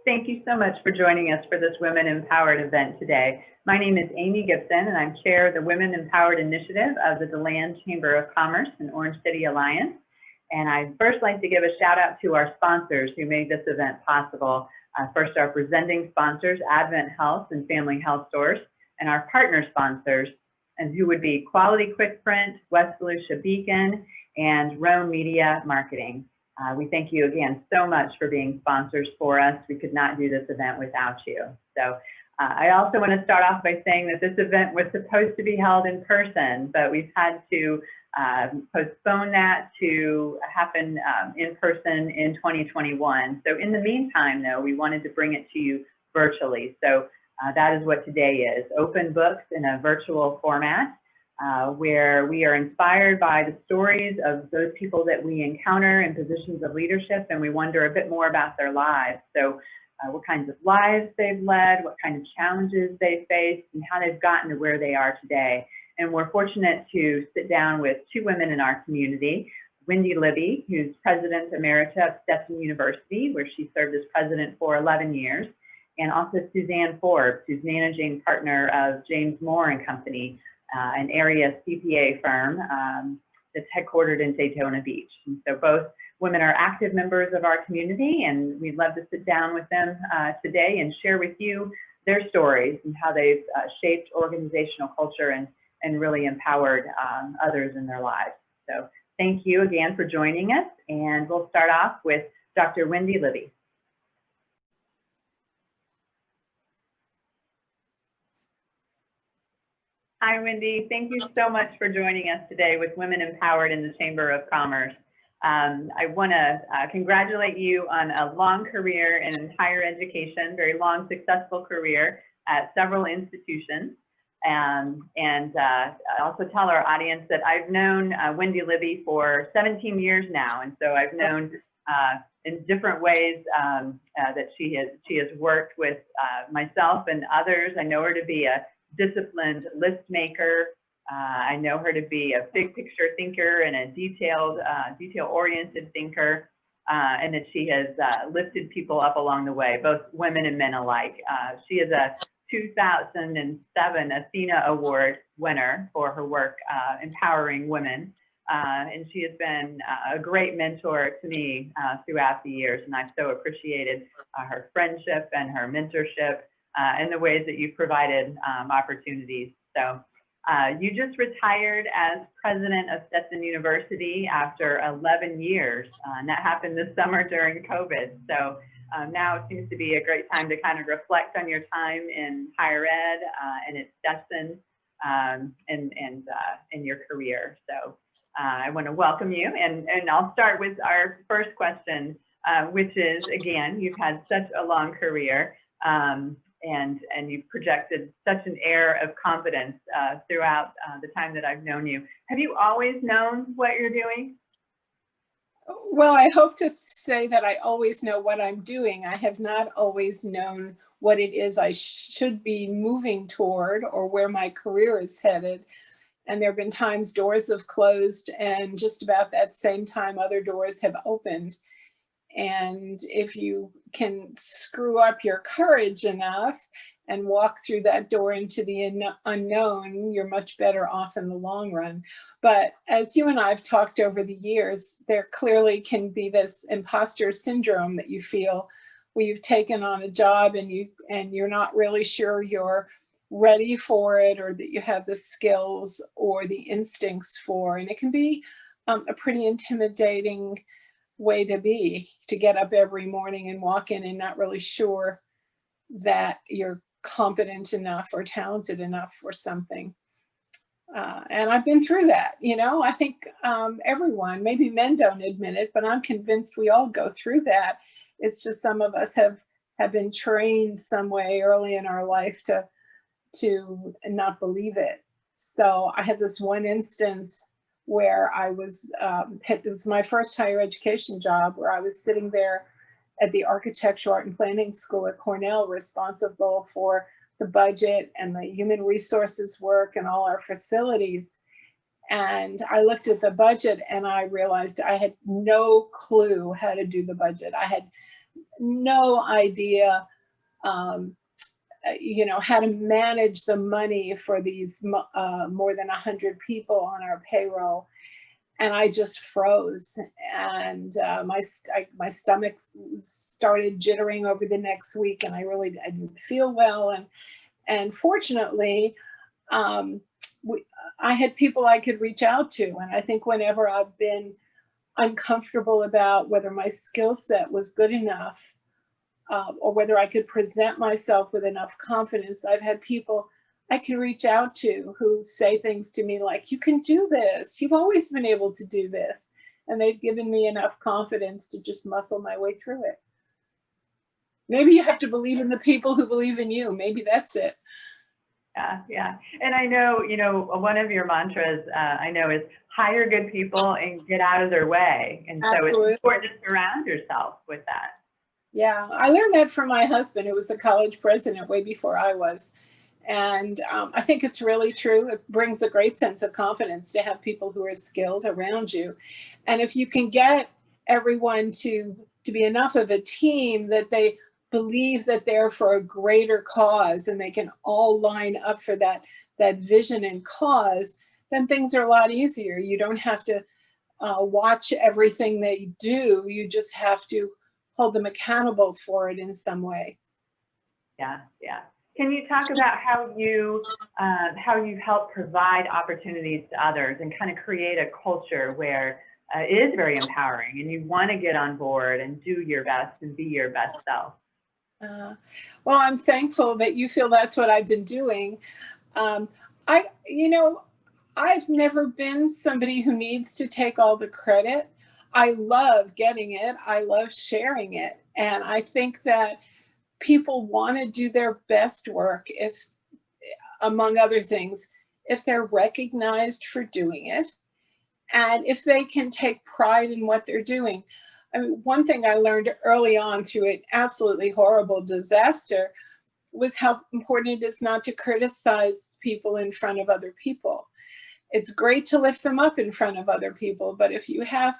Thank you so much for joining us for this Women Empowered event today. My name is Amy Gibson, and I'm chair of the Women Empowered Initiative of the DeLand Chamber of Commerce and Orange City Alliance. And I'd first like to give a shout out to our sponsors who made this event possible. First, our presenting sponsors, Advent Health and Family Health Source, and our partner sponsors, and who would be Quality Quick Print, West Volusia Beacon, and Rome Media Marketing. We thank you again so much for being sponsors for us. We could not do this event without you. So I also want to start off by saying that this event was supposed to be held in person, but we've had to postpone that to happen in person in 2021. So in the meantime, though, we wanted to bring it to you virtually. So that is what today is, open books in a virtual format. Where we are inspired by the stories of those people that we encounter in positions of leadership, and we wonder a bit more about their lives. So what kinds of lives they've led, what kind of challenges they faced, and how they've gotten to where they are today. And we're fortunate to sit down with two women in our community, Wendy Libby, who's President Emerita of Stetson University, where she served as president for 11 years, and also Suzanne Forbes, who's managing partner of James Moore and Company, an area CPA firm that's headquartered in Daytona Beach. And so both women are active members of our community, and we'd love to sit down with them today and share with you their stories and how they've shaped organizational culture and really empowered others in their lives. So thank you again for joining us, and we'll start off with Dr. Wendy Libby. Hi, Wendy. Thank you so much for joining us today with Women Empowered in the Chamber of Commerce. I want to congratulate you on a long career in higher education, very long, successful career at several institutions. And also tell our audience that I've known Wendy Libby for 17 years now. And so I've known in different ways that she has worked with myself and others. I know her to be a disciplined list maker. I know her to be a big picture thinker and a detail-oriented thinker, and that she has lifted people up along the way, both women and men alike. She is a 2007 Athena Award winner for her work empowering women, and she has been a great mentor to me throughout the years, and I've so appreciated her friendship and her mentorship and the ways that you've provided opportunities. So you just retired as president of Stetson University after 11 years, and that happened this summer during COVID. So now it seems to be a great time to kind of reflect on your time in higher ed and at Stetson and in your career. So I want to welcome you, and I'll start with our first question, which is, again, you've had such a long career. And you've projected such an air of confidence throughout the time that I've known you. Have you always known what you're doing? Well, I hope to say that I always know what I'm doing. I have not always known what it is I should be moving toward or where my career is headed. And there have been times doors have closed, and just about that same time other doors have opened. And if you can screw up your courage enough and walk through that door into the unknown, you're much better off in the long run. But as you and I have talked over the years, there clearly can be this imposter syndrome that you feel where you've taken on a job and you're not really sure you're ready for it, or that you have the skills or the instincts for. And it can be a pretty intimidating way to get up every morning and walk in and not really sure that you're competent enough or talented enough for something. And I've been through that, you know. I think everyone, maybe men don't admit it, but I'm convinced we all go through that. It's just some of us have been trained some way early in our life to not believe it. So I had this one instance where I was, it was my first higher education job, where I was sitting there at the Architecture, Art and Planning School at Cornell, responsible for the budget and the human resources work and all our facilities. And I looked at the budget and I realized I had no clue how to do the budget. I had no idea, how to manage the money for these more than 100 people on our payroll. And I just froze, and my stomach started jittering over the next week, and I didn't feel well. And fortunately, um, we, I had people I could reach out to, and I think whenever I've been uncomfortable about whether my skill set was good enough, or whether I could present myself with enough confidence, I've had people I can reach out to who say things to me like, "You can do this. You've always been able to do this." And they've given me enough confidence to just muscle my way through it. Maybe you have to believe in the people who believe in you. Maybe that's it. Yeah, yeah. And I know, one of your mantras, I know, is hire good people and get out of their way. And so it's Absolutely. important to surround yourself with that. Yeah, I learned that from my husband, who was a college president way before I was. And I think it's really true. It brings a great sense of confidence to have people who are skilled around you. And if you can get everyone to be enough of a team that they believe that they're for a greater cause and they can all line up for that vision and cause, then things are a lot easier. You don't have to watch everything they do. You just have to hold them accountable for it in some way. Yeah, yeah. Can you talk about how you help provide opportunities to others and kind of create a culture where it is very empowering and you want to get on board and do your best and be your best self? Uh, well, I'm thankful that you feel that's what I've been doing. Um, I've never been somebody who needs to take all the credit. I love getting it. I love sharing it. And I think that people want to do their best work if, among other things, if they're recognized for doing it and if they can take pride in what they're doing. I mean, one thing I learned early on through an absolutely horrible disaster was how important it is not to criticize people in front of other people. It's great to lift them up in front of other people, but if you have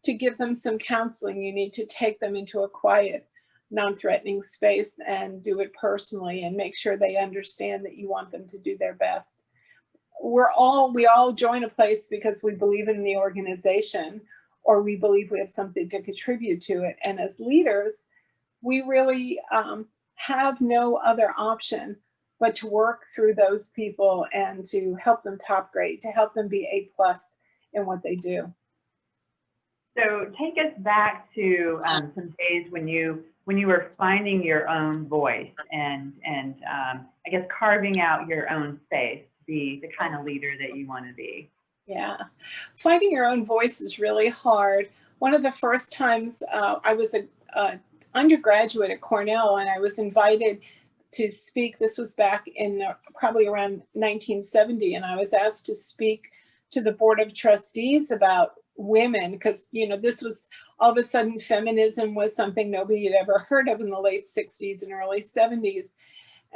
to give them some counseling, you need to take them into a quiet, non-threatening space and do it personally and make sure they understand that you want them to do their best. We all join a place because we believe in the organization or we believe we have something to contribute to it. And as leaders, we really have no other option but to work through those people and to help them top grade, to help them be A plus in what they do. So take us back to some days when you were finding your own voice and I guess carving out your own space to be the kind of leader that you want to be. Yeah, finding your own voice is really hard. One of the first times I was a undergraduate at Cornell and I was invited to speak. This was back in probably around 1970, and I was asked to speak to the Board of Trustees about women because, this was all of a sudden feminism was something nobody had ever heard of in the late 60s and early 70s.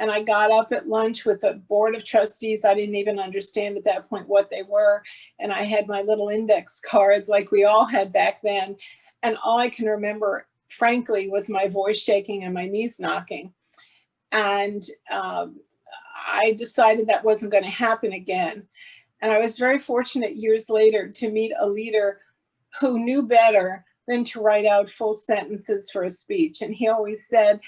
And I got up at lunch with the Board of Trustees. I didn't even understand at that point what they were. And I had my little index cards like we all had back then. And all I can remember, frankly, was my voice shaking and my knees knocking. And I decided that wasn't going to happen again. And I was very fortunate years later to meet a leader who knew better than to write out full sentences for a speech. And he always said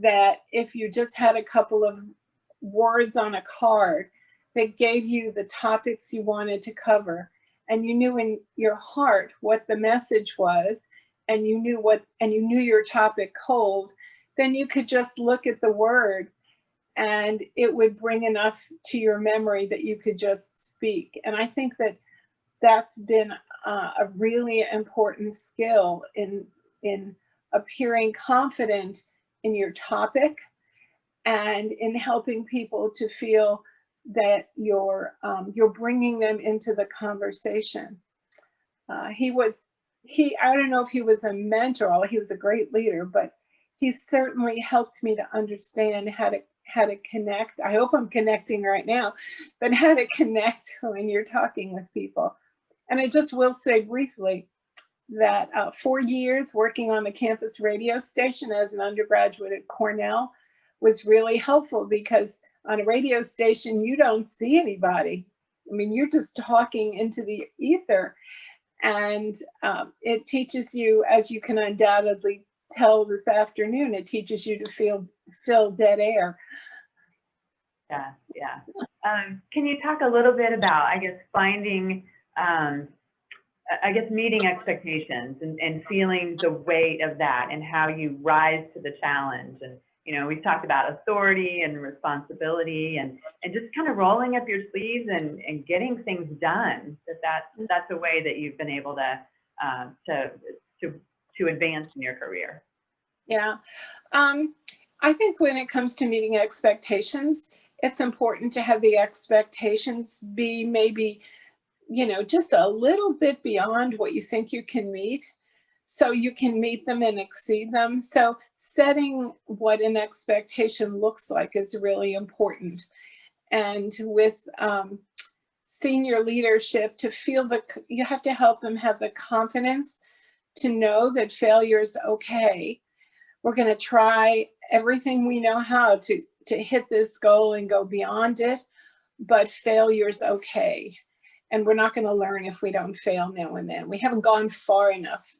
that if you just had a couple of words on a card that gave you the topics you wanted to cover, and you knew in your heart what the message was, and you knew your topic cold, then you could just look at the word and it would bring enough to your memory that you could just speak. And I think that that's been a really important skill in appearing confident in your topic and in helping people to feel that you're bringing them into the conversation. I don't know if he was a mentor, he was a great leader, but he certainly helped me to understand how to connect. I hope I'm connecting right now, but how to connect when you're talking with people. And I just will say briefly, that 4 years working on the campus radio station as an undergraduate at Cornell was really helpful, because on a radio station, you don't see anybody. I mean, you're just talking into the ether. And it teaches you, as you can undoubtedly tell this afternoon, it teaches you to fill dead air. Yeah, yeah. Can you talk a little bit about, I guess, finding, I guess, meeting expectations and feeling the weight of that and how you rise to the challenge? And, you know, we've talked about authority and responsibility and just kind of rolling up your sleeves and getting things done. That's a way that you've been able to advance in your career. Yeah. I think when it comes to meeting expectations, it's important to have the expectations be maybe, you know, just a little bit beyond what you think you can meet, so you can meet them and exceed them. So setting what an expectation looks like is really important. And with senior leadership, to feel you have to help them have the confidence to know that failure is okay. We're going to try everything we know how to hit this goal and go beyond it, but failure's okay. And we're not going to learn if we don't fail now and then. We haven't gone far enough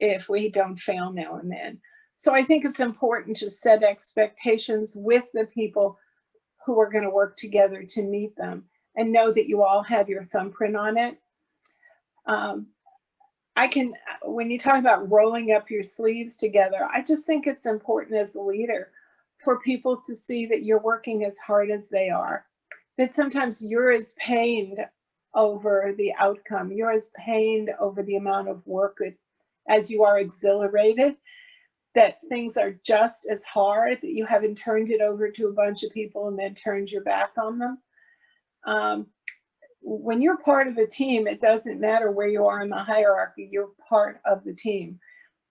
if we don't fail now and then. So I think it's important to set expectations with the people who are going to work together to meet them, and know that you all have your thumbprint on it. When you talk about rolling up your sleeves together, I just think it's important as a leader for people to see that you're working as hard as they are, that sometimes you're as pained over the outcome, you're as pained over the amount of work as you are exhilarated, that things are just as hard, that you haven't turned it over to a bunch of people and then turned your back on them. When you're part of a team, it doesn't matter where you are in the hierarchy, you're part of the team.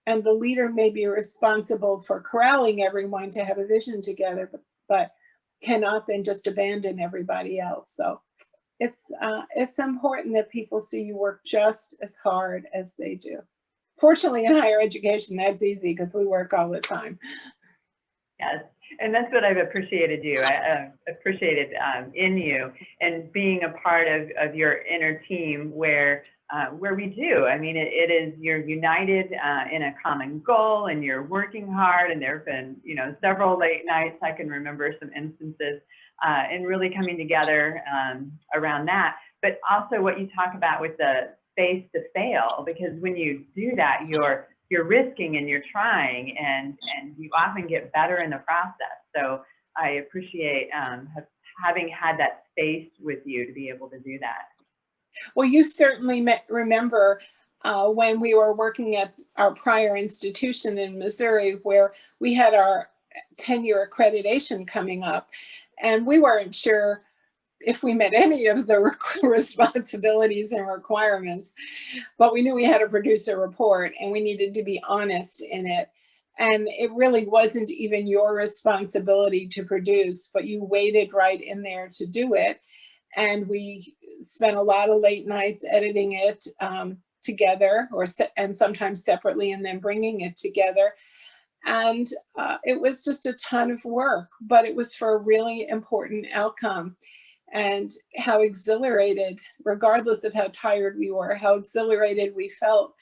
And the leader may be responsible for corralling everyone to have a vision together, but cannot then just abandon everybody else. So it's important that people see you work just as hard as they do. Fortunately, in higher education, that's easy because we work all the time. Yes, and that's what I've appreciated you. I appreciated in you, and being a part of your inner team where we do. I mean, it is, you're united in a common goal, and you're working hard. And there have been, you know, several late nights. I can remember some instances and really coming together around that. But also what you talk about with the space to fail, because when you do that, you're risking and you're trying, and you often get better in the process. So I appreciate having had that space with you to be able to do that. Well, you certainly remember when we were working at our prior institution in Missouri, where we had our 10-year accreditation coming up, and we weren't sure if we met any of the responsibilities and requirements, but we knew we had to produce a report and we needed to be honest in it. And it really wasn't even your responsibility to produce, but you waited right in there to do it. And we spent a lot of late nights editing it together, and sometimes separately, and then bringing it together. And it was just a ton of work, but it was for a really important outcome. And how exhilarated, regardless of how tired we were, how exhilarated we felt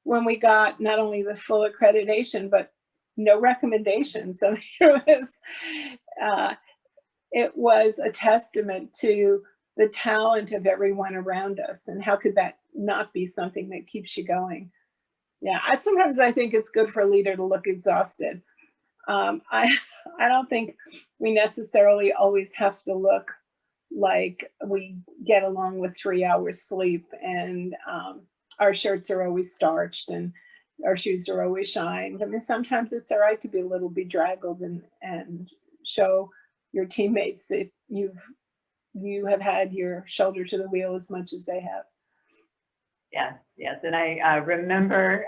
when we got not only the full accreditation, but no recommendations. So it was a testament to the talent of everyone around us. And how could that not be something that keeps you going? Yeah, sometimes I think it's good for a leader to look exhausted. I don't think we necessarily always have to look like we get along with 3 hours sleep, and our shirts are always starched and our shoes are always shined. I mean, sometimes it's all right to be a little bedraggled and show your teammates that you have had your shoulder to the wheel as much as they have. Yes, yes. And I remember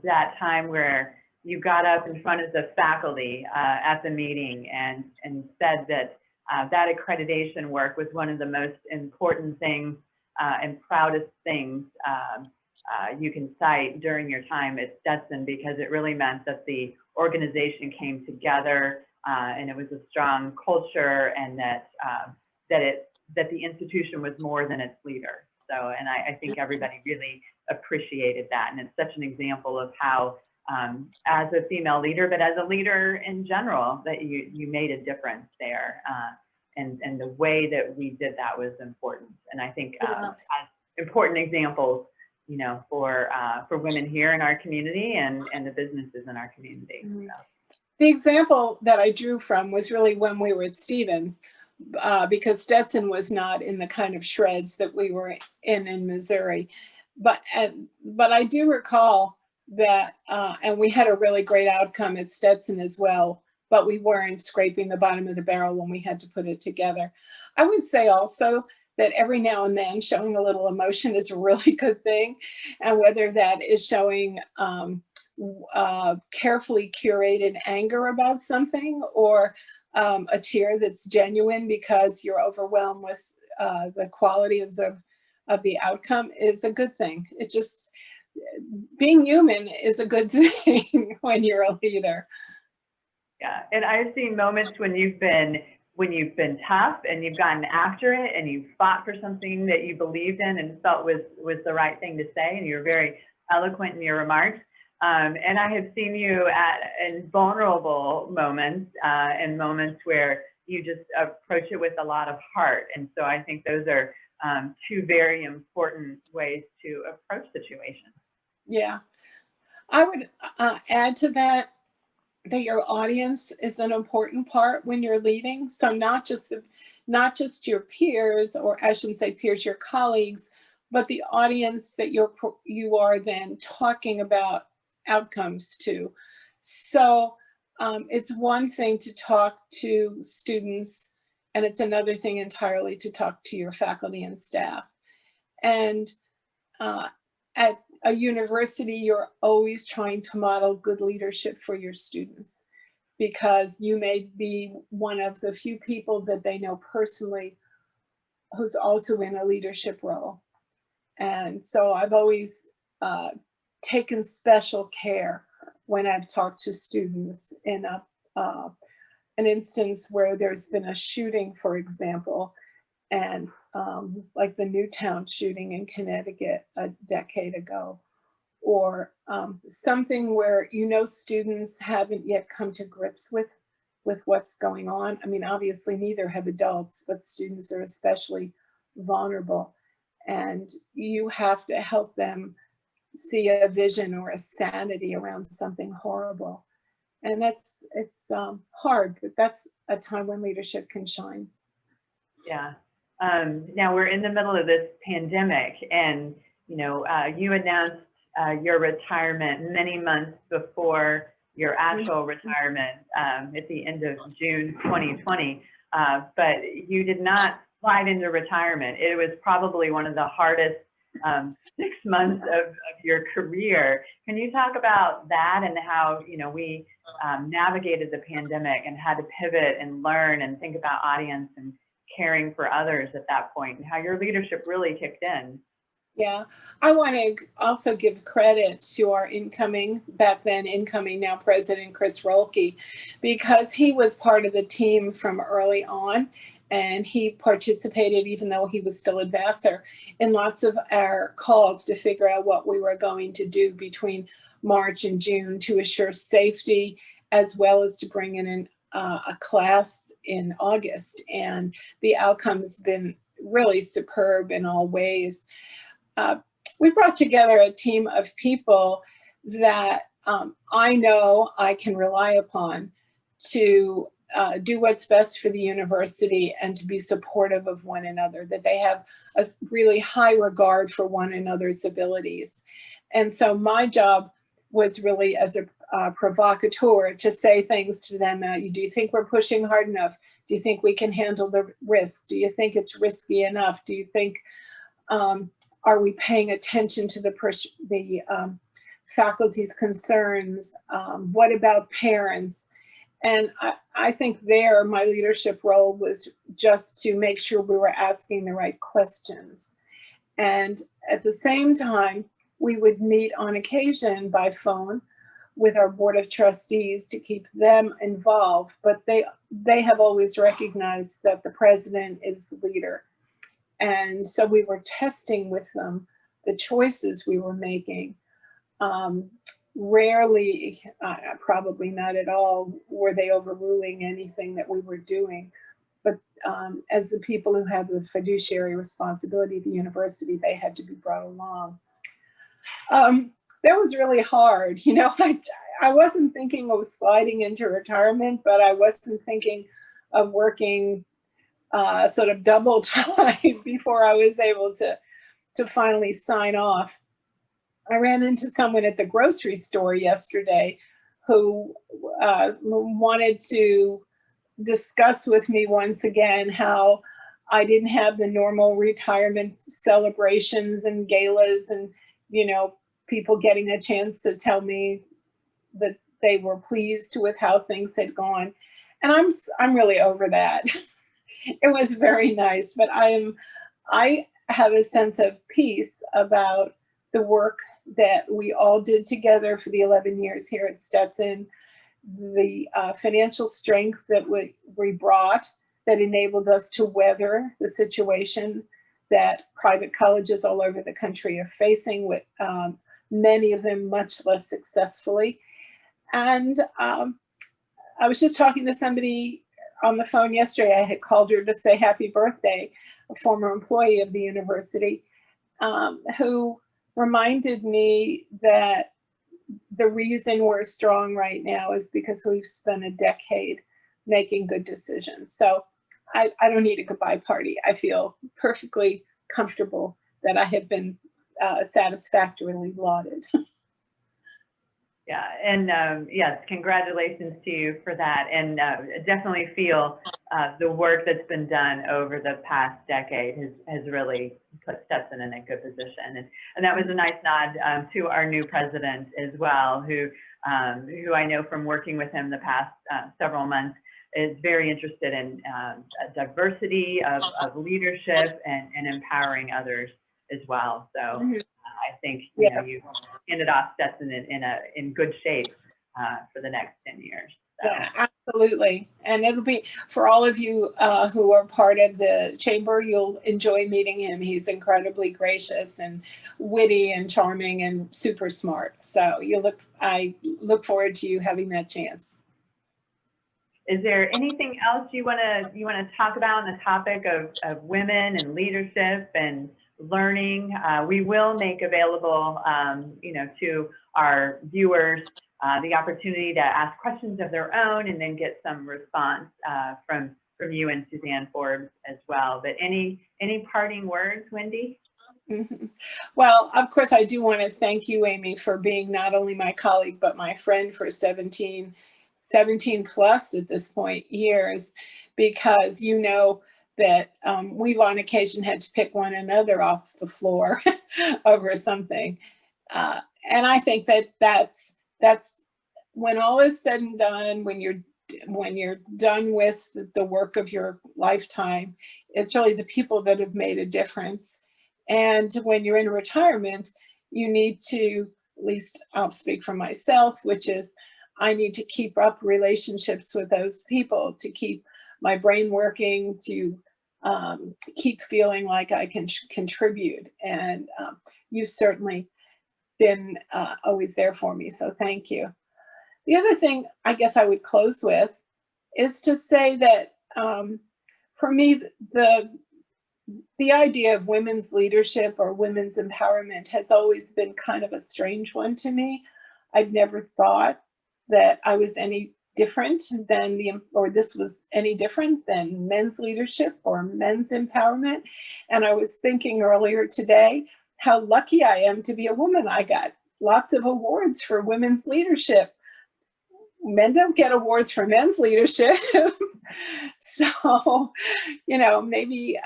that time where you got up in front of the faculty at the meeting and said that that accreditation work was one of the most important things and proudest things you can cite during your time at Stetson, because it really meant that the organization came together and it was a strong culture, and that that the institution was more than its leader. So, and I think everybody really appreciated that, and it's such an example of how, as a female leader, but as a leader in general, that you made a difference there, and the way that we did that was important. And I think as important examples, you know, for women here in our community and the businesses in our community. So. The example that I drew from was really when we were at Stevens, because Stetson was not in the kind of shreds that we were in Missouri. But I do recall that, and we had a really great outcome at Stetson as well, but we weren't scraping the bottom of the barrel when we had to put it together. I would say also that every now and then showing a little emotion is a really good thing. And whether that is showing carefully curated anger about something, or a tear that's genuine because you're overwhelmed with the quality of the outcome, is a good thing. It just, being human is a good thing when you're a leader. Yeah, and I've seen moments when you've been tough and you've gotten after it and you fought for something that you believed in and felt was the right thing to say, and you're very eloquent in your remarks. And I have seen you in vulnerable moments, and moments where you just approach it with a lot of heart. And so I think those are two very important ways to approach situations. Yeah. I would add to that your audience is an important part when you're leading. So not just your peers, or I shouldn't say peers, your colleagues, but the audience that you are then talking about outcomes to. So it's one thing to talk to students, and it's another thing entirely to talk to your faculty and staff. And at a university, you're always trying to model good leadership for your students, because you may be one of the few people that they know personally who's also in a leadership role. And so I've always taken special care when I've talked to students in an instance where there's been a shooting, for example, and like the Newtown shooting in Connecticut a decade ago, or something where, you know, students haven't yet come to grips with what's going on. I mean, obviously neither have adults, but students are especially vulnerable, and you have to help them see a vision or a sanity around something horrible. And it's hard, but that's a time when leadership can shine. Yeah. Now we're in the middle of this pandemic, and you know, you announced your retirement many months before your actual retirement at the end of June 2020, but you did not slide into retirement. It was probably one of the hardest 6 months of your career. Can you talk about that, and how, you know, we navigated the pandemic and had to pivot and learn and think about audience and caring for others at that point, and how your leadership really kicked in? Yeah, I want to also give credit to our back then incoming, now President Chris Rolke, because he was part of the team from early on, and he participated, even though he was still ambassador, in lots of our calls to figure out what we were going to do between March and June to assure safety, as well as to bring in a class in August. And the outcome has been really superb in all ways. We brought together a team of people that I know I can rely upon to do what's best for the university and to be supportive of one another, that they have a really high regard for one another's abilities. And so my job was really, as a provocateur, to say things to them. Do you think we're pushing hard enough? Do you think we can handle the risk? Do you think it's risky enough? Do you think, are we paying attention to the faculty's concerns? What about parents? And I think my leadership role was just to make sure we were asking the right questions. And at the same time, we would meet on occasion by phone with our board of trustees to keep them involved, but they have always recognized that the president is the leader. And so we were testing with them the choices we were making. Rarely, probably not at all, were they overruling anything that we were doing. But as the people who have the fiduciary responsibility of the university, they had to be brought along. That was really hard. You know, I wasn't thinking of sliding into retirement, but I wasn't thinking of working sort of double time before I was able to finally sign off. I ran into someone at the grocery store yesterday who wanted to discuss with me once again how I didn't have the normal retirement celebrations and galas and, you know, people getting a chance to tell me that they were pleased with how things had gone. And I'm really over that. It was very nice, but I have a sense of peace about the work that we all did together for the 11 years here at Stetson, the financial strength that we brought that enabled us to weather the situation that private colleges all over the country are facing, with many of them much less successfully. And I was just talking to somebody on the phone yesterday. I had called her to say happy birthday, a former employee of the university, who reminded me that the reason we're strong right now is because we've spent a decade making good decisions. So I don't need a goodbye party. I feel perfectly comfortable that I have been satisfactorily lauded. Yeah, and yes, congratulations to you for that. And definitely feel the work that's been done over the past decade has really put Stetson in a good position. And that was a nice nod to our new president as well, who I know from working with him the past several months is very interested in diversity of leadership and empowering others as well. So I think you know you ended off Stetson in good shape for the next 10 years. So. Yeah, absolutely. And it'll be, for all of you who are part of the chamber, you'll enjoy meeting him. He's incredibly gracious and witty and charming and super smart. So I look forward to you having that chance. Is there anything else you want to talk about on the topic of women and leadership and learning? We will make available, you know, to our viewers the opportunity to ask questions of their own and then get some response from you and Suzanne Forbes as well. But any parting words, Wendy? Mm-hmm. Well, of course, I do want to thank you, Amy, for being not only my colleague, but my friend for 17 plus at this point years, because you know that we've on occasion had to pick one another off the floor over something. And I think that's when all is said and done, when you're done with the work of your lifetime, it's really the people that have made a difference. And when you're in retirement, you need to, at least I'll speak for myself, which is I need to keep up relationships with those people, to keep my brain working, to keep feeling like I can contribute. And you've certainly been always there for me, so thank you. The other thing I guess I would close with is to say that for me, the idea of women's leadership or women's empowerment has always been kind of a strange one to me. I've never thought that I was any different than this was any different than men's leadership or men's empowerment. And I was thinking earlier today how lucky I am to be a woman. I got lots of awards for women's leadership. Men don't get awards for men's leadership. So, you know, maybe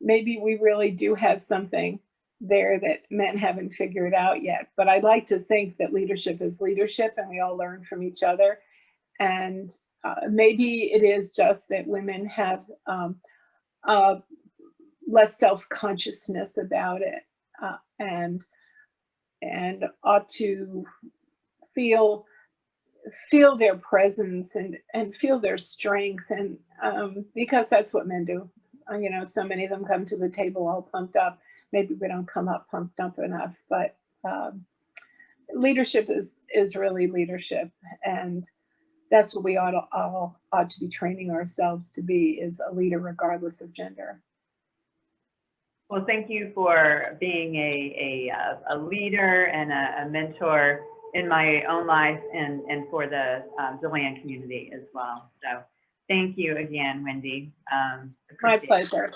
we really do have something there that men haven't figured out yet. But I'd like to think that leadership is leadership and we all learn from each other. And maybe it is just that women have less self-consciousness about it. And and ought to feel their presence and feel their strength, and because that's what men do. You know, so many of them come to the table all pumped up. Maybe we don't come up pumped up enough, but leadership is really leadership, and that's what we all ought to be training ourselves to be, is a leader regardless of gender. Well, thank you for being a leader and a mentor in my own life and for the DeLand community as well. So thank you again, Wendy. My pleasure.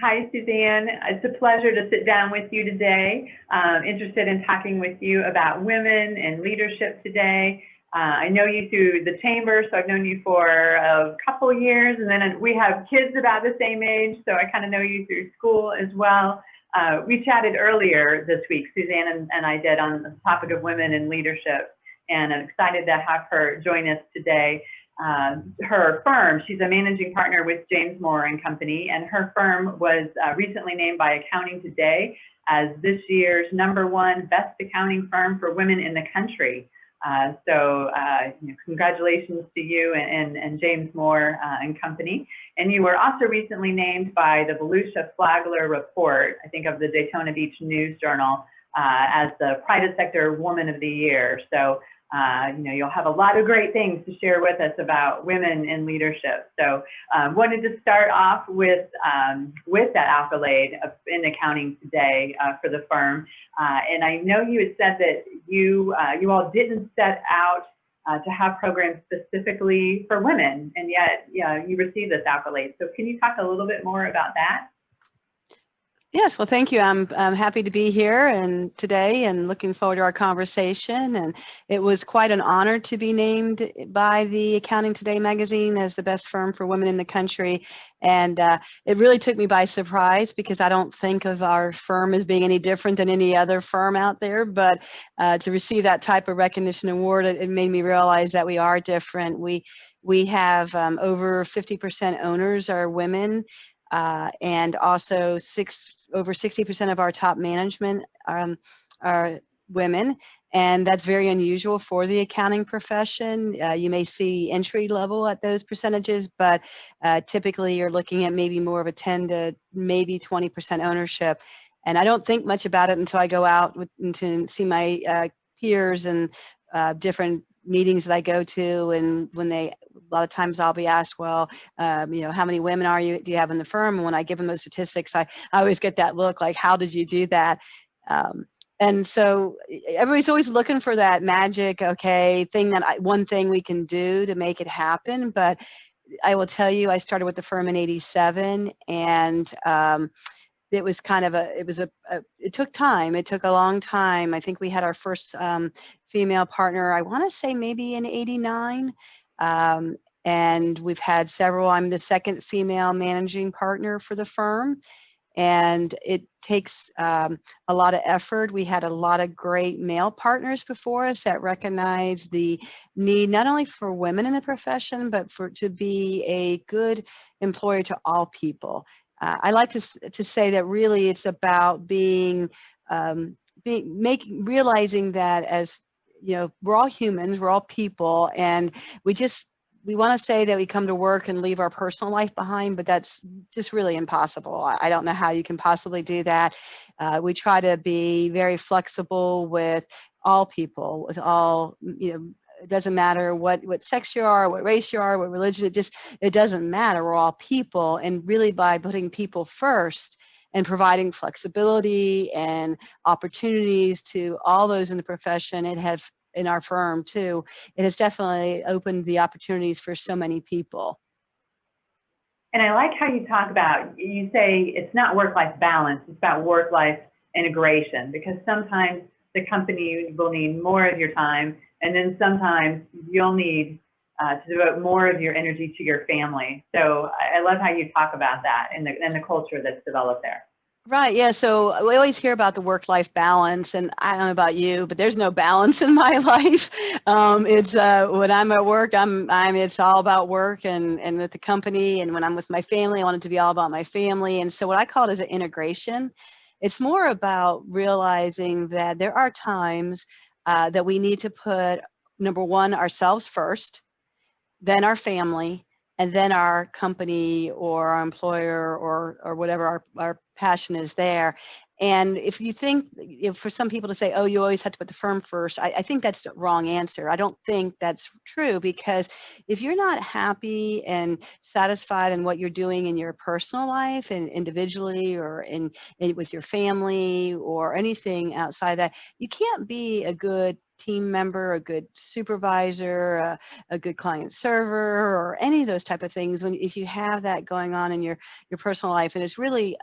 Hi, Suzanne. It's a pleasure to sit down with you today. Interested in talking with you about women and leadership today. I know you through the chamber, so I've known you for a couple of years, and then we have kids about the same age, so I kind of know you through school as well. We chatted earlier this week, Suzanne and I did, on the topic of women in leadership, and I'm excited to have her join us today. Her firm, she's a managing partner with James Moore and Company, and her firm was recently named by Accounting Today as this year's #1 best accounting firm for women in the country. Congratulations to you and James Moore and Company. And you were also recently named by the Volusia Flagler Report, I think of the Daytona Beach News Journal, as the Private Sector Woman of the Year. So you'll have a lot of great things to share with us about women in leadership. So wanted to start off with that accolade in accounting today for the firm. And I know you had said that you all didn't set out to have programs specifically for women, and yet you received this accolade. So can you talk a little bit more about that? Yes, well, thank you. I'm happy to be here and today, and looking forward to our conversation. And it was quite an honor to be named by the Accounting Today magazine as the best firm for women in the country. And it really took me by surprise, because I don't think of our firm as being any different than any other firm out there. But to receive that type of recognition award, it made me realize that we are different. We have over 50% owners are women. And also over 60% of our top management are women, and that's very unusual for the accounting profession. You may see entry level at those percentages, but typically you're looking at maybe more of a 10 to maybe 20% ownership. And I don't think much about it until I go out to see my peers and different meetings that I go to, and when a lot of times I'll be asked, well, how many women do you have in the firm? And when I give them those statistics, I always get that look like, how did you do that? And so everybody's always looking for that magic, one thing we can do to make it happen. But I will tell you, I started with the firm in '87, and it was kind of it took time. It took a long time. I think we had our first female partner, I want to say maybe in '89. And we've had several. I'm the second female managing partner for the firm, and it takes a lot of effort. We had a lot of great male partners before us that recognize the need not only for women in the profession, but to be a good employer to all people. I like to say that really it's about realizing that, as we're all humans, we're all people, and we want to say that we come to work and leave our personal life behind, but that's just really impossible. I don't know how you can possibly do that. We try to be very flexible with all people, with all, it doesn't matter what sex you are, what race you are, what religion, it doesn't matter. We're all people, and really by putting people first and providing flexibility and opportunities to all those in the profession, in our firm too, it has definitely opened the opportunities for so many people. And I like how you say it's not work-life balance, it's about work-life integration, because sometimes the company will need more of your time, and then sometimes you'll need to devote more of your energy to your family. So I love how you talk about that and the culture that's developed there. Right. Yeah. So we always hear about the work-life balance, and I don't know about you, but there's no balance in my life. It's when I'm at work, it's all about work and with the company, and when I'm with my family, I want it to be all about my family. And so what I call it is an integration. It's more about realizing that there are times that we need to put number one ourselves first, then our family, and then our company or our employer or whatever our passion is there. And if you think, for some people to say, oh, you always have to put the firm first, I think that's the wrong answer. I don't think that's true, because if you're not happy and satisfied in what you're doing in your personal life and individually or with your family or anything outside that, you can't be a good team member, a good supervisor, a good client server, or any of those type of things, when if you have that going on in your personal life. And it's really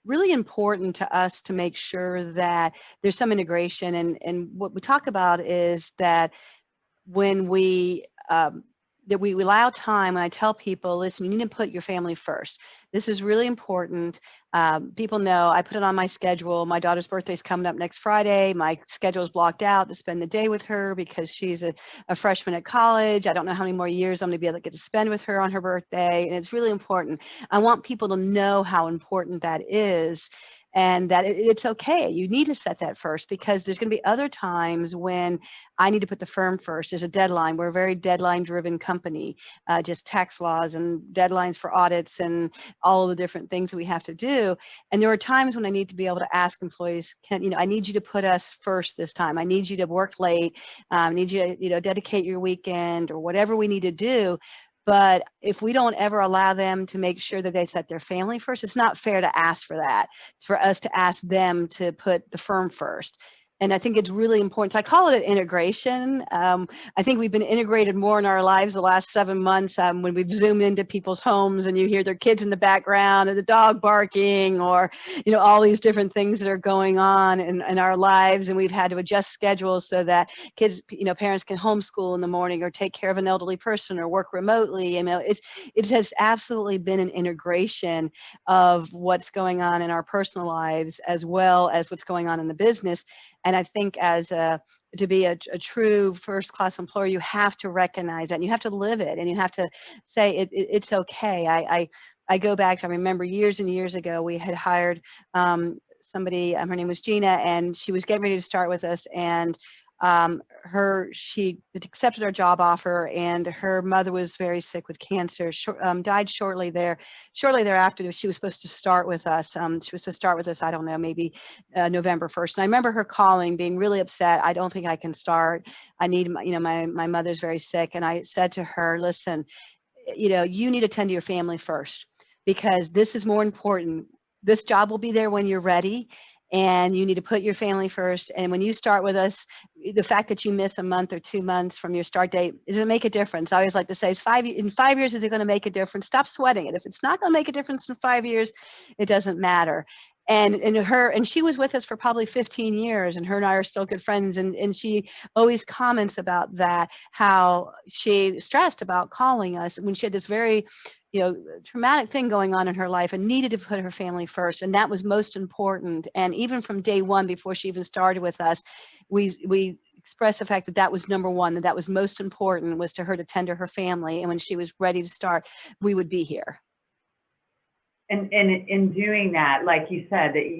really important to us to make sure that there's some integration. And what we talk about is that when we allow time, and I tell people, listen, you need to put your family first. This is really important. People know I put it on my schedule. My daughter's birthday is coming up next Friday. My schedule is blocked out to spend the day with her because she's a freshman at college. I don't know how many more years I'm going to be able to get to spend with her on her birthday. And it's really important. I want people to know how important that is, and that it's okay. You need to set that first, because there's going to be other times when I need to put the firm first. There's a deadline. We're a very deadline-driven company, just tax laws and deadlines for audits and all of the different things that we have to do. And there are times when I need to be able to ask employees, I need you to put us first this time. I need you to work late. I need you to, dedicate your weekend or whatever we need to do. But if we don't ever allow them to make sure that they set their family first, it's not fair to ask for that, for us to ask them to put the firm first. And I think it's really important. So I call it an integration. I think we've been integrated more in our lives the last 7 months, when we've zoomed into people's homes and you hear their kids in the background or the dog barking, or, all these different things that are going on in our lives. And we've had to adjust schedules so that kids, parents can homeschool in the morning or take care of an elderly person or work remotely. It has absolutely been an integration of what's going on in our personal lives as well as what's going on in the business. And I think to be a true first-class employer, you have to recognize that, and you have to live it, and you have to say it's okay. I go back, I remember years and years ago, we had hired somebody, her name was Gina, and she was getting ready to start with us, and she accepted our job offer, and her mother was very sick with cancer, died shortly thereafter. She was supposed to start with us. I don't know, maybe November 1st. And I remember her calling, being really upset. I don't think I can start. I need, my mother's very sick. And I said to her, listen, you need to tend to your family first, because this is more important. This job will be there when you're ready, and you need to put your family first. And when you start with us, the fact that you miss a month or 2 months from your start date, does it make a difference? I always like to say, in 5 years, is it going to make a difference? Stop sweating it. If it's not going to make a difference in 5 years, it doesn't matter. And she was with us for probably 15 years, and her and I are still good friends. And she always comments about that, how she stressed about calling us when she had this very traumatic thing going on in her life and needed to put her family first. And that was most important. And even from day one, before she even started with us, we expressed the fact that was number one, that was most important, was to her to tend to her family. And when she was ready to start, we would be here. And in doing that, like you said, that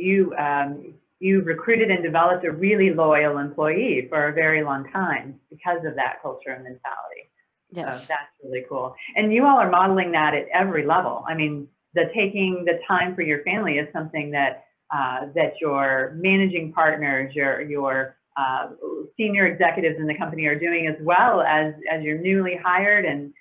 you recruited and developed a really loyal employee for a very long time because of that culture and mentality. Yes. So that's really cool. And you all are modeling that at every level. I mean, taking the time for your family is something that your managing partners, your senior executives in the company are doing, as well as your newly hired and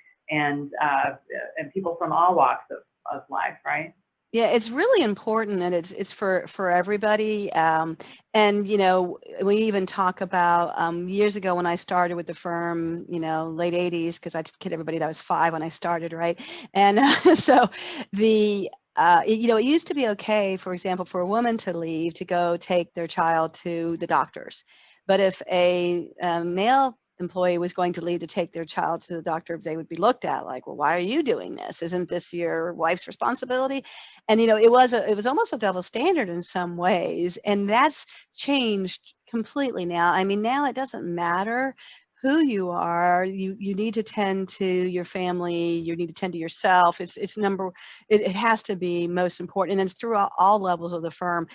people from all walks of life, right? Yeah, it's really important, and it's for everybody. And we even talk about years ago when I started with the firm, late 80s, because I kid everybody that I was 5 when I started, right? And so it used to be okay, for example, for a woman to leave to go take their child to the doctors. But if a male employee was going to leave to take their child to the doctor, they would be looked at like, well, why are you doing this? Isn't this your wife's responsibility? And, it was almost a double standard in some ways. And that's changed completely now. I mean, now it doesn't matter who you are, you need to tend to your family, you need to tend to yourself. It has to be most important. And it's throughout all levels of the firm.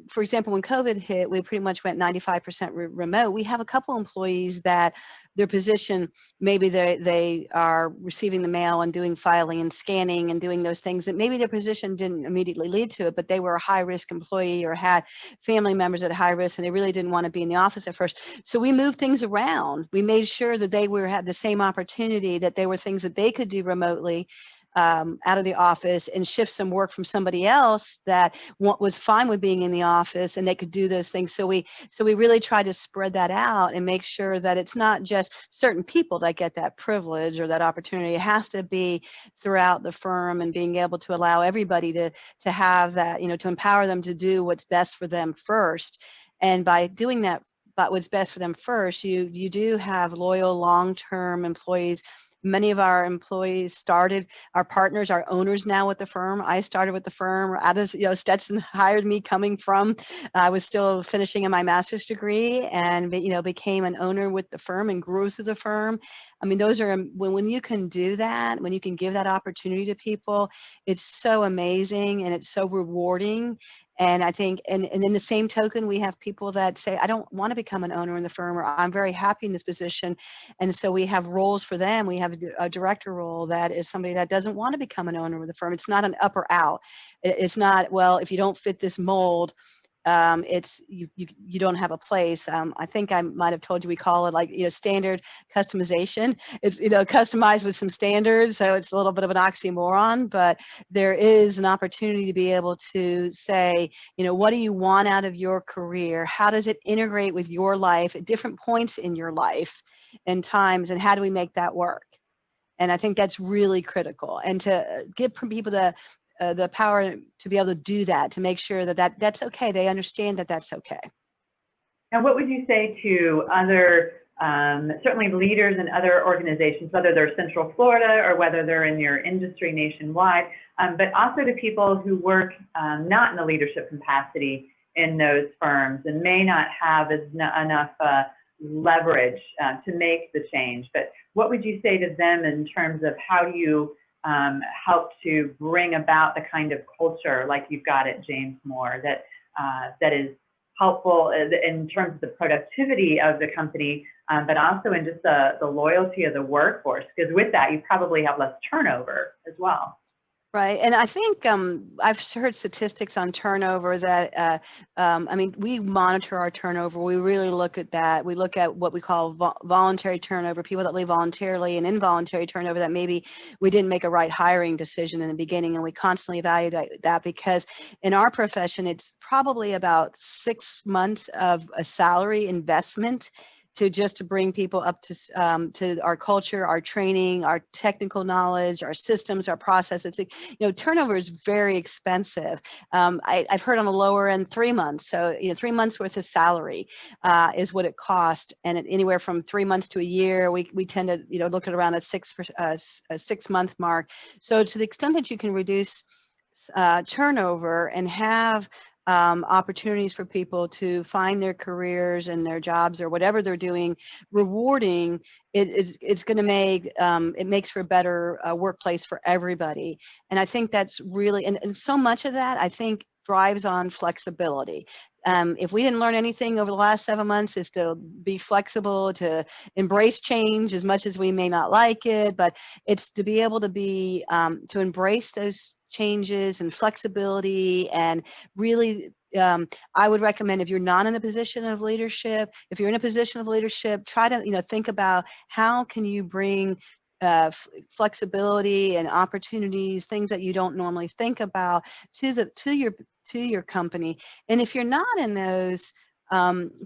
For example, when COVID hit, we pretty much went 95% remote. We have a couple employees that their position, maybe they are receiving the mail and doing filing and scanning and doing those things, that maybe their position didn't immediately lead to it, but they were a high-risk employee or had family members at high risk, and they really didn't want to be in the office at first. So we moved things around. We made sure that they had the same opportunity, that there were things that they could do remotely out of the office, and shift some work from somebody else that was fine with being in the office, and they could do those things. So we really try to spread that out and make sure that it's not just certain people that get that privilege or that opportunity. It has to be throughout the firm, and being able to allow everybody to have that, to empower them to do what's best for them first. And by doing that, but what's best for them first, you do have loyal, long-term employees. Many of our employees our partners, our owners now with the firm. I started with the firm. Others, Stetson hired me coming from, I was still finishing in my master's degree, and, became an owner with the firm and grew through the firm. I mean, those are, when you can do that, when you can give that opportunity to people, it's so amazing and it's so rewarding. And I think, and in the same token, we have people that say, I don't want to become an owner in the firm, or I'm very happy in this position. And so we have roles for them. We have a director role that is somebody that doesn't want to become an owner of the firm. It's not an up or out. It's not, well, if you don't fit this mold, it's you don't have a place. I think I might have told you, we call it like, standard customization. It's, customized with some standards, so it's a little bit of an oxymoron, but there is an opportunity to be able to say, what do you want out of your career? How does it integrate with your life at different points in your life and times, and how do we make that work? And I think that's really critical, and to give people the power to be able to do that, to make sure that's okay. They understand that that's okay. Now, what would you say to other, certainly leaders in other organizations, whether they're Central Florida or whether they're in your industry nationwide, but also to people who work not in the leadership capacity in those firms and may not have enough leverage to make the change? But what would you say to them in terms of how you help to bring about the kind of culture like you've got at James Moore that is helpful in terms of the productivity of the company, but also in just the loyalty of the workforce? Because with that, you probably have less turnover as well. Right. And I think I've heard statistics on turnover that, I mean, we monitor our turnover. We really look at that. We look at what we call voluntary turnover, people that leave voluntarily, and involuntary turnover that maybe we didn't make a right hiring decision in the beginning. And we constantly evaluate that, because in our profession, it's probably about 6 months of a salary investment to bring people up to our culture, our training, our technical knowledge, our systems, our processes. Turnover is very expensive. I've heard on the lower end 3 months. So 3 months worth of salary is what it costs, and anywhere from 3 months to a year. We tend to look at around a 6 month mark. So to the extent that you can reduce turnover and have opportunities for people to find their careers and their jobs or whatever they're doing rewarding, it's going to make it makes for a better workplace for everybody. And I think that's really, and so much of that, I think, thrives on flexibility. If we didn't learn anything over the last 7 months, is to be flexible, to embrace change as much as we may not like it, but it's to be able to be to embrace those changes and flexibility. And really, I would recommend, if you're not in a position of leadership, if you're in a position of leadership, try to think about how can you bring flexibility and opportunities, things that you don't normally think about, to your company. And if you're not in those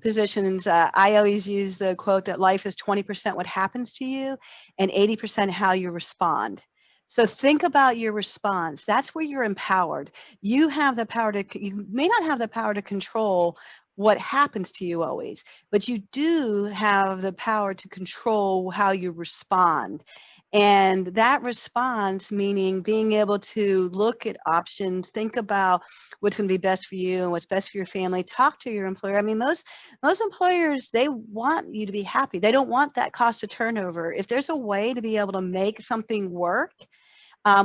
positions, I always use the quote that life is 20% what happens to you and 80% how you respond. So think about your response. That's where you're empowered. You have the power you may not have the power to control what happens to you always, but you do have the power to control how you respond. And that response, meaning being able to look at options, think about what's going to be best for you and what's best for your family, talk to your employer. I mean, most employers, they want you to be happy. They don't want that cost of turnover. If there's a way to be able to make something work,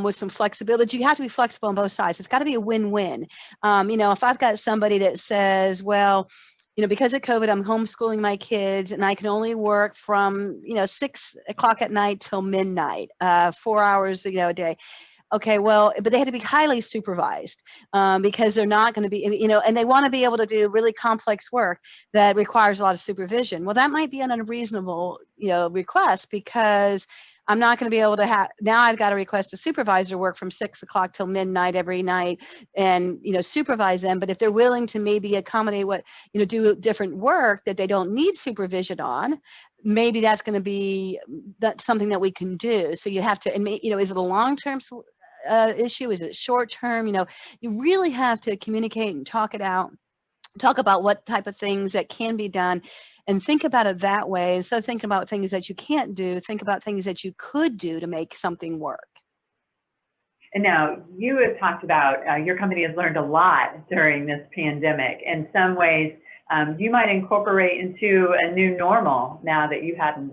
with some flexibility, you have to be flexible on both sides. It's got to be a win-win. If I've got somebody that says, well, because of COVID, I'm homeschooling my kids and I can only work from, 6 o'clock at night till midnight, 4 hours, a day. Okay, well, but they had to be highly supervised because they're not going to be, and they want to be able to do really complex work that requires a lot of supervision. Well, that might be an unreasonable, request, because I'm not going to be able to have, now I've got to request a supervisor work from 6 o'clock till midnight every night and, supervise them. But if they're willing to maybe accommodate do different work that they don't need supervision on, maybe that's going to be something that we can do. So you have to, and is it a long-term issue? Is it short-term? You really have to communicate and talk it out. Talk about what type of things that can be done and think about it that way. Instead of thinking about things that you can't do, think about things that you could do to make something work. And now you have talked about your company has learned a lot during this pandemic. In some ways, you might incorporate into a new normal now that you hadn't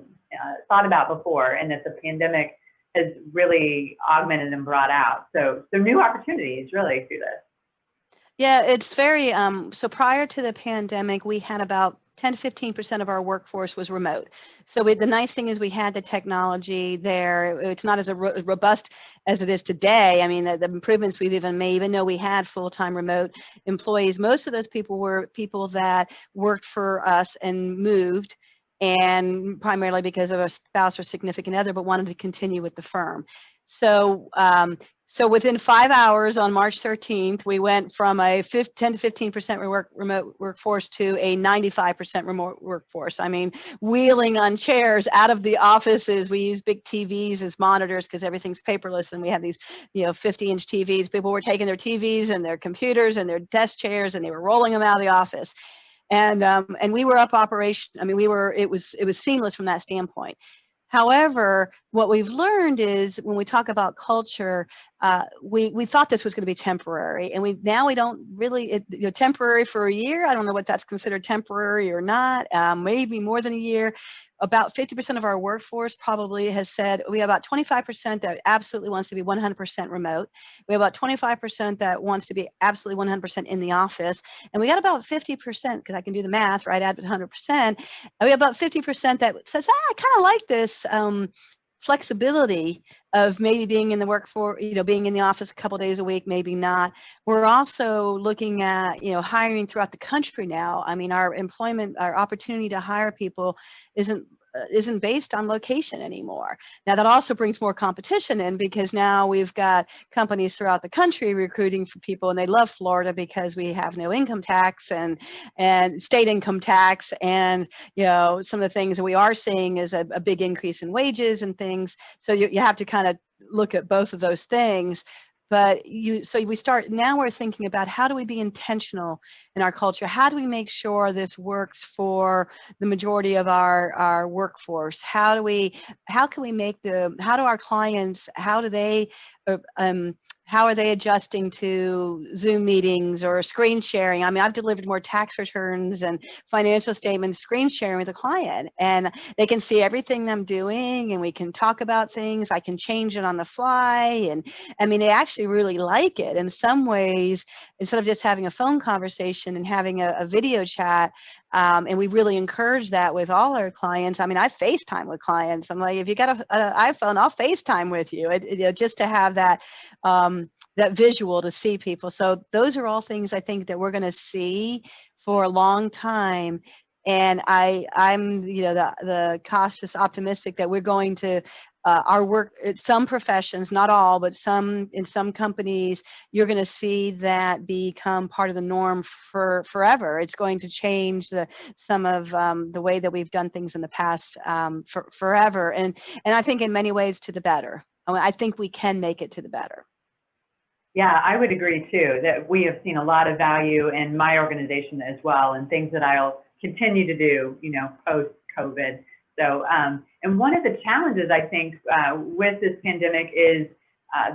thought about before, and that the pandemic has really augmented and brought out. So new opportunities really through this. Yeah, it's very, so prior to the pandemic, we had about 10 to 15% of our workforce was remote. So the nice thing is we had the technology there. It's not as robust as it is today. I mean, the improvements we've even made, even though we had full-time remote employees, most of those people were people that worked for us and moved, and primarily because of a spouse or significant other, but wanted to continue with the firm. So within 5 hours on March 13th, we went from a 10 to 15% remote workforce to a 95% remote workforce. I mean, wheeling on chairs out of the offices. We use big TVs as monitors because everything's paperless, and we have these, 50-inch TVs. People were taking their TVs and their computers and their desk chairs, and they were rolling them out of the office. And we were up operation. I mean, it was seamless from that standpoint. However, what we've learned is when we talk about culture, we thought this was going to be temporary, and we don't really, temporary for a year. I don't know what that's considered temporary or not. Maybe more than a year. About 50% of our workforce probably has said we have about 25% that absolutely wants to be 100% remote. We have about 25% that wants to be absolutely 100% in the office. And we got about 50%, because I can do the math, right, add 100%. And we have about 50% that says, I kind of like this flexibility of maybe being in the workforce, being in the office a couple of days a week, maybe not. We're also looking at, hiring throughout the country now. I mean, our opportunity to hire people isn't based on location anymore. Now that also brings more competition in, because now we've got companies throughout the country recruiting for people, and they love Florida because we have no income tax and state income tax, and some of the things that we are seeing is a big increase in wages and things. So you have to kind of look at both of those things. But now we're thinking about, how do we be intentional in our culture? How do we make sure this works for the majority of our workforce? How do our clients, how are they adjusting to Zoom meetings or screen sharing? I mean, I've delivered more tax returns and financial statements screen sharing with a client, and they can see everything I'm doing, and we can talk about things. I can change it on the fly. And I mean, they actually really like it. In some ways, instead of just having a phone conversation and having a video chat, and we really encourage that with all our clients. I mean, I FaceTime with clients. I'm like, if you got an iPhone, I'll FaceTime with you, just to have that visual to see people. So those are all things I think that we're going to see for a long time. And I'm the cautious optimistic that we're going to our work, some professions, not all, but in some companies, you're going to see that become part of the norm for forever. It's going to change some of the way that we've done things in the past forever. And I think in many ways to the better. I think we can make it to the better. Yeah, I would agree too, that we have seen a lot of value in my organization as well, and things that I'll continue to do, post-COVID. So, and one of the challenges I think with this pandemic is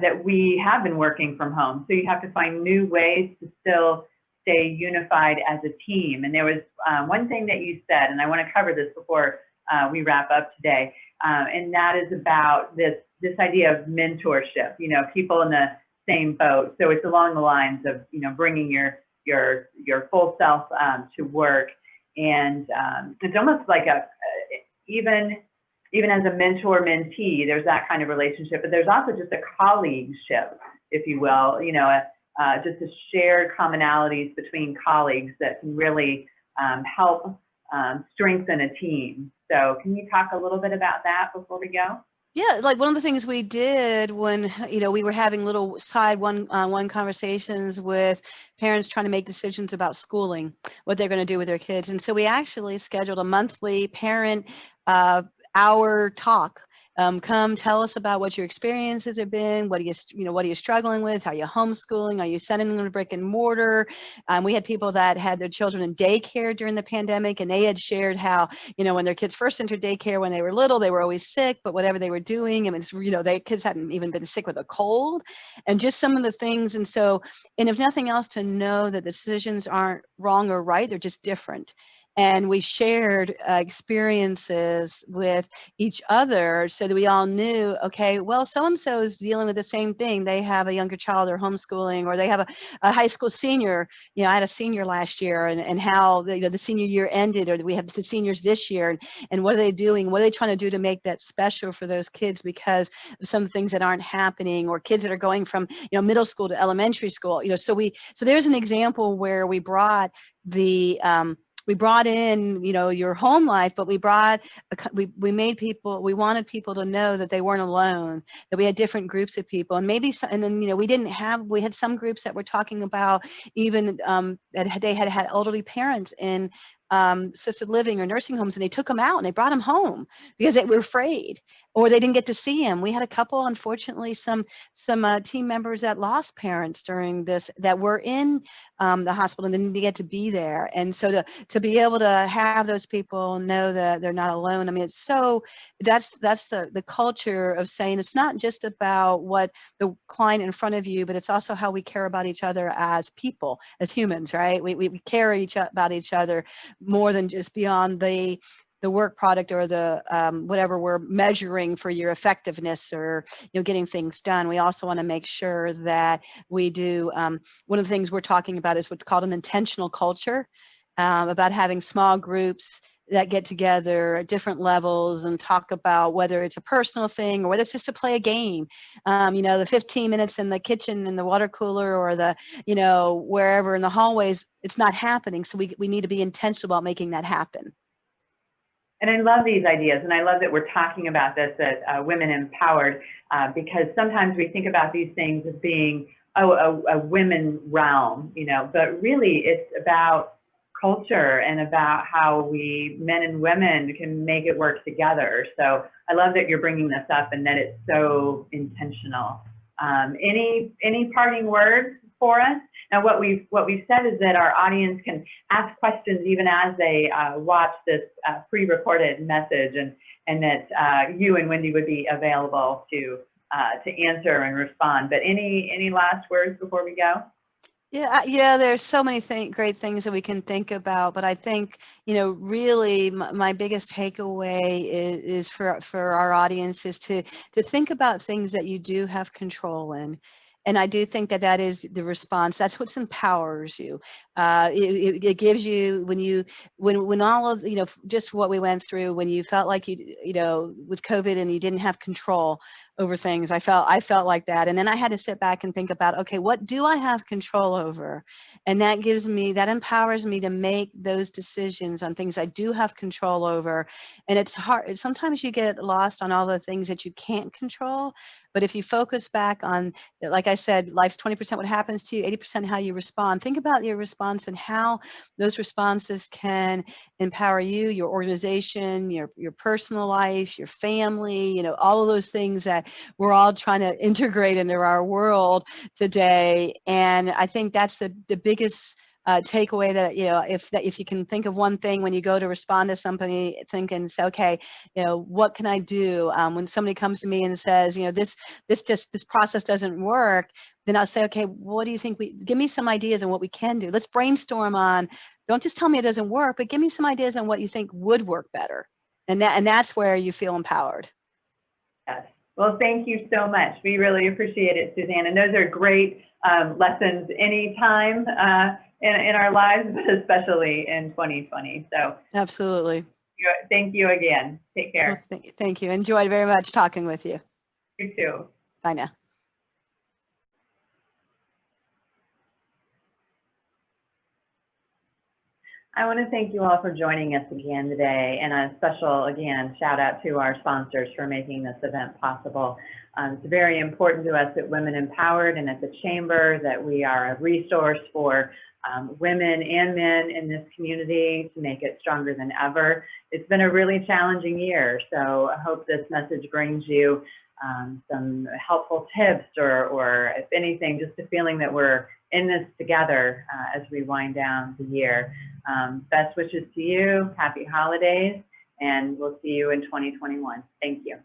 that we have been working from home. So you have to find new ways to still stay unified as a team. And there was one thing that you said, and I want to cover this before we wrap up today, and that is about this idea of mentorship. People in the same boat. So it's along the lines of bringing your full self to work, and it's almost like even as a mentor-mentee, there's that kind of relationship, but there's also just a colleagueship, if you will, just a shared commonalities between colleagues that can really help strengthen a team. So can you talk a little bit about that before we go? Yeah, like one of the things we did when, we were having little side one-on-one conversations with parents trying to make decisions about schooling, what they're going to do with their kids. And so we actually scheduled a monthly parent hour talk. Come tell us about what your experiences have been. What are you struggling with? How are you homeschooling? Are you sending them to brick and mortar? We had people that had their children in daycare during the pandemic, and they had shared how, when their kids first entered daycare when they were little, they were always sick, but whatever they were doing, their kids hadn't even been sick with a cold, and just some of the things. And so, and if nothing else, to know that the decisions aren't wrong or right, they're just different. And we shared experiences with each other so that we all knew, okay, well, so-and-so is dealing with the same thing. They have a younger child, they're homeschooling, or they have a high school senior. I had a senior last year, and how the senior year ended, or we have the seniors this year, and what are they doing? What are they trying to do to make that special for those kids because of some things that aren't happening, or kids that are going from middle school to elementary school. So there's an example where we brought in, your home life, but we wanted people to know that they weren't alone, that we had different groups of people, and then, we had some groups that were talking about even that they had elderly parents in assisted living or nursing homes, and they took them out and they brought them home because they were afraid, or they didn't get to see them. We had a couple, unfortunately, some team members that lost parents during this, that were in the hospital and didn't get to be there. And so to be able to have those people know that they're not alone. I mean, it's so, that's the culture of saying it's not just about what the client in front of you, but it's also how we care about each other as people, as humans, right? We care about each other more than just beyond the work product or the whatever we're measuring for your effectiveness or getting things done. We also want to make sure that we do one of the things we're talking about is what's called an intentional culture, about having small groups that get together at different levels and talk about whether it's a personal thing or whether it's just to play a game. The 15 minutes in the kitchen, in the water cooler, or the wherever in the hallways, it's not happening. So we need to be intentional about making that happen. And I love these ideas, and I love that we're talking about this at Women Empowered, because sometimes we think about these things as being a women realm, but really it's about culture and about how we, men and women, can make it work together. So I love that you're bringing this up and that it's so intentional. Any parting words for us? Now, what we've said is that our audience can ask questions even as they watch this pre-recorded message, and that you and Wendy would be available to answer and respond. But any last words before we go? Yeah, there's so many great things that we can think about, but I think, really my biggest takeaway is for our audience is to think about things that you do have control in. And I do think that is the response. That's what empowers you. It gives you, when all of, just what we went through, when you felt like with COVID and you didn't have control over things, I felt like that. And then I had to sit back and think about, okay, what do I have control over? And that empowers me to make those decisions on things I do have control over. And it's hard. Sometimes you get lost on all the things that you can't control. But if you focus back on, like I I said, life's 20% what happens to you, 80% how you respond. Think about your response and how those responses can empower you, your organization, your personal life, your family, all of those things that we're all trying to integrate into our world today. And I think that's the biggest takeaway, that if you can think of one thing when you go to respond to somebody, think and say, okay, what can I do when somebody comes to me and says, this process doesn't work, then I'll say, okay, what do you think? Give me some ideas on what we can do. Let's brainstorm on. Don't just tell me it doesn't work, but give me some ideas on what you think would work better. And that's where you feel empowered. Yes. Well, thank you so much. We really appreciate it, Suzanne. And those are great lessons anytime in our lives, but especially in 2020. So absolutely. Thank you again. Take care. Well, thank you. Enjoyed very much talking with you. You too. Bye now. I want to thank you all for joining us again today, and a special, again, shout out to our sponsors for making this event possible. It's very important to us at Women Empowered and at the Chamber that we are a resource for women and men in this community to make it stronger than ever. It's been a really challenging year, so I hope this message brings you some helpful tips, or if anything, just a feeling that we're in this together as we wind down the year. Best wishes to you, happy holidays, and we'll see you in 2021. Thank you.